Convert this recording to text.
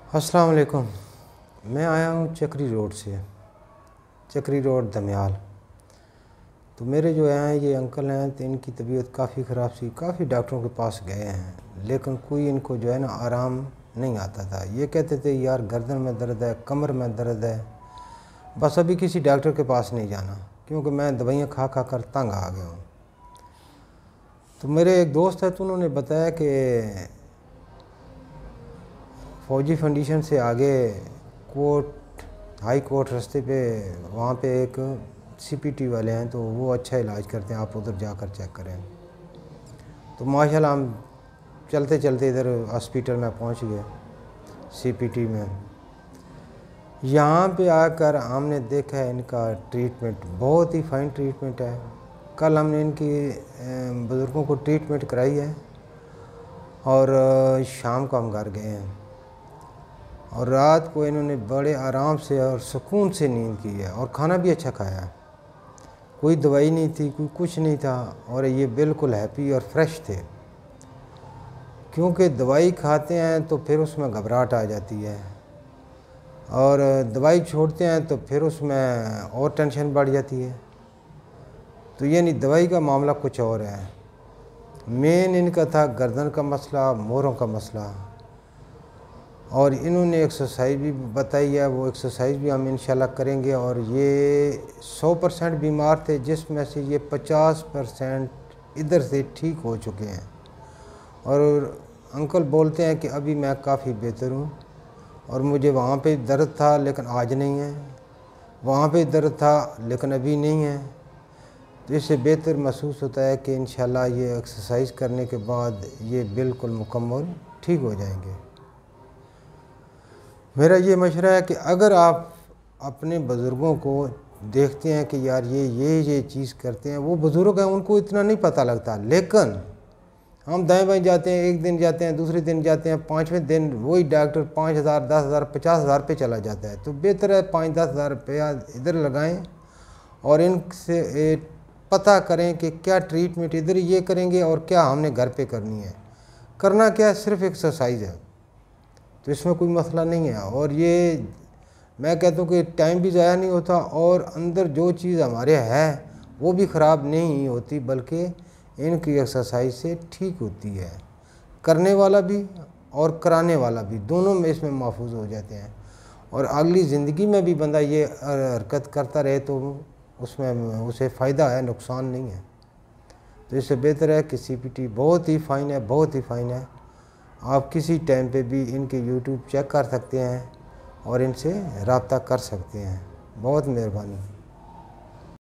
अस्सलाम वालेकुम। मैं आया हूँ चक्री रोड से, चक्री रोड दमियाल। तो मेरे जो हैं ये अंकल हैं, तो इनकी तबीयत काफ़ी ख़राब सी, काफ़ी डॉक्टरों के पास गए हैं, लेकिन कोई इनको जो है ना आराम नहीं आता था। ये कहते थे यार गर्दन में दर्द है, कमर में दर्द है, बस अभी किसी डॉक्टर के पास नहीं जाना, क्योंकि मैं दवाइयाँ खा खा कर तंग आ गया हूँ। तो मेरे एक दोस्त है, तो उन्होंने बताया कि फौजी फाउंडेशन से आगे कोर्ट, हाई कोर्ट रास्ते पे, वहाँ पे एक सीपीटी वाले हैं, तो वो अच्छा इलाज करते हैं, आप उधर जाकर चेक करें। तो माशाल्लाह हम चलते चलते इधर हॉस्पिटल में पहुँच गए, सीपीटी में। यहाँ पे आकर हमने देखा है इनका ट्रीटमेंट बहुत ही फाइन ट्रीटमेंट है। कल हमने इनकी बुज़ुर्गों को ट्रीटमेंट कराई है और शाम को हम घर गए हैं, और रात को इन्होंने बड़े आराम से और सुकून से नींद की है, और खाना भी अच्छा खाया है। कोई दवाई नहीं थी, कोई कुछ नहीं था, और ये बिल्कुल हैप्पी और फ्रेश थे। क्योंकि दवाई खाते हैं तो फिर उसमें घबराहट आ जाती है, और दवाई छोड़ते हैं तो फिर उसमें और टेंशन बढ़ जाती है। तो ये नहीं, दवाई का मामला कुछ और है। मेन इनका था गर्दन का मसला, मोरों का मसला, और इन्होंने एक्सरसाइज भी बताई है, वो एक्सरसाइज भी हम इंशाल्लाह करेंगे। और ये 100% बीमार थे, जिसमें से ये 50% इधर से ठीक हो चुके हैं। और अंकल बोलते हैं कि अभी मैं काफ़ी बेहतर हूँ, और मुझे वहाँ पे दर्द था लेकिन आज नहीं है, वहाँ पे दर्द था लेकिन अभी नहीं है। तो इससे बेहतर महसूस होता है कि इंशाल्लाह ये एक्सरसाइज करने के बाद ये बिल्कुल मुकम्मल ठीक हो जाएंगे। मेरा ये मशवरा है कि अगर आप अपने बुज़ुर्गों को देखते हैं कि यार ये चीज़ करते हैं, वो बुज़ुर्ग हैं, उनको इतना नहीं पता लगता, लेकिन हम दाएं बाएं जाते हैं, एक दिन जाते हैं, दूसरे दिन जाते हैं, 5वें दिन वही डॉक्टर 5,000, 10,000, 50,000 पे चला जाता है। तो बेहतर है 5-10 हज़ार रुपया इधर लगाएं और इनसे पता करें कि क्या ट्रीटमेंट इधर ये करेंगे और क्या हमने घर पे करनी है। करना क्या है, सिर्फ एक्सरसाइज है, तो इसमें कोई मसला नहीं है। और ये मैं कहता हूँ कि टाइम भी ज़ाया नहीं होता, और अंदर जो चीज़ हमारे है वो भी ख़राब नहीं होती, बल्कि इनकी एक्सरसाइज से ठीक होती है। करने वाला भी और कराने वाला भी, दोनों में इसमें महफूज हो जाते हैं। और अगली ज़िंदगी में भी बंदा ये हरकत करता रहे तो उसमें उसे फ़ायदा है, नुकसान नहीं है। तो इससे बेहतर है कि सीपीटी बहुत ही फ़ाइन है, बहुत ही फ़ाइन है। आप किसी टाइम पे भी इनके यूट्यूब चेक कर सकते हैं और इनसे रब्ता कर सकते हैं। बहुत मेहरबानी।